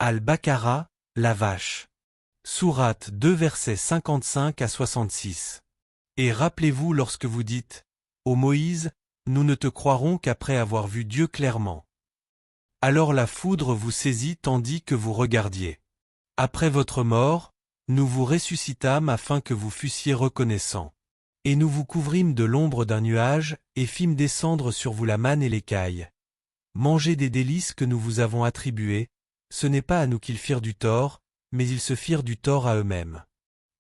Al-Baqara, la vache. Sourate 2 versets 55 à 66. Et rappelez-vous lorsque vous dites, ô Moïse, nous ne te croirons qu'après avoir vu Dieu clairement. Alors la foudre vous saisit tandis que vous regardiez. Après votre mort, nous vous ressuscitâmes afin que vous fussiez reconnaissants. Et nous vous couvrîmes de l'ombre d'un nuage, et fîmes descendre sur vous la manne et l'écaille. Mangez des délices que nous vous avons attribuées, ce n'est pas à nous qu'ils firent du tort, mais ils se firent du tort à eux-mêmes.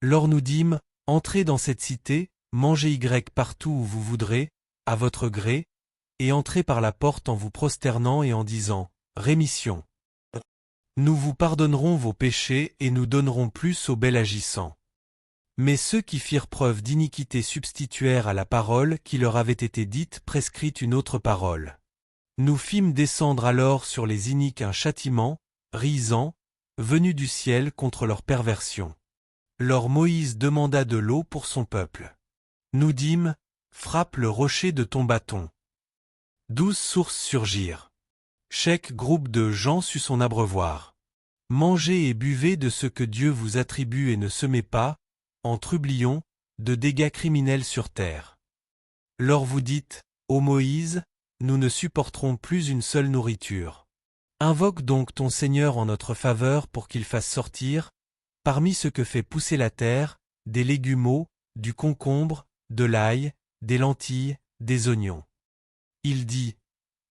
Lors nous dîmes, entrez dans cette cité, mangez Y partout où vous voudrez, à votre gré, et entrez par la porte en vous prosternant et en disant, rémission. Nous vous pardonnerons vos péchés et nous donnerons plus aux bel agissants. Mais ceux qui firent preuve d'iniquité substituèrent à la parole qui leur avait été dite prescrite une autre parole. Nous fîmes descendre alors sur les iniques un châtiment, risant, venu du ciel contre leur perversion. Lors Moïse demanda de l'eau pour son peuple. Nous dîmes, frappe le rocher de ton bâton. 12 sources surgirent. Chaque groupe de gens sut son abreuvoir. Mangez et buvez de ce que Dieu vous attribue et ne semez pas, en trublion, de dégâts criminels sur terre. Lors vous dites, ô Moïse, nous ne supporterons plus une seule nourriture. Invoque donc ton Seigneur en notre faveur pour qu'il fasse sortir, parmi ce que fait pousser la terre, des légumeaux, du concombre, de l'ail, des lentilles, des oignons. Il dit,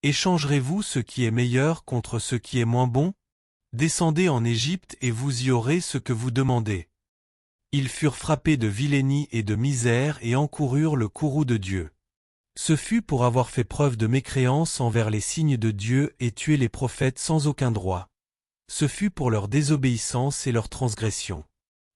échangerez-vous ce qui est meilleur contre ce qui est moins bon? Descendez en Égypte et vous y aurez ce que vous demandez. Ils furent frappés de vilainie et de misère et encoururent le courroux de Dieu. Ce fut pour avoir fait preuve de mécréance envers les signes de Dieu et tué les prophètes sans aucun droit. Ce fut pour leur désobéissance et leur transgression.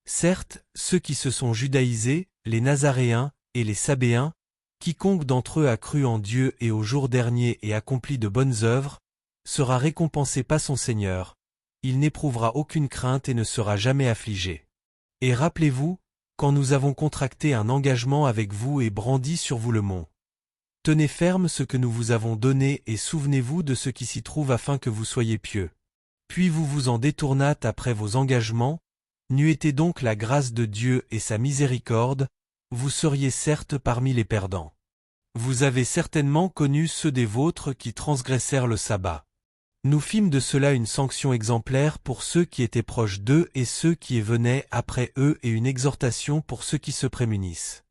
Certes, ceux qui se sont judaïsés, les Nazaréens et les Sabéens, quiconque d'entre eux a cru en Dieu et au jour dernier et accompli de bonnes œuvres, sera récompensé par son Seigneur. Il n'éprouvera aucune crainte et ne sera jamais affligé. Et rappelez-vous, quand nous avons contracté un engagement avec vous et brandi sur vous le mont. Tenez ferme ce que nous vous avons donné et souvenez-vous de ce qui s'y trouve afin que vous soyez pieux. Puis vous vous en détournâtes après vos engagements, n'eût été donc la grâce de Dieu et sa miséricorde, vous seriez certes parmi les perdants. Vous avez certainement connu ceux des vôtres qui transgressèrent le sabbat. Nous fîmes de cela une sanction exemplaire pour ceux qui étaient proches d'eux et ceux qui venaient après eux et une exhortation pour ceux qui se prémunissent.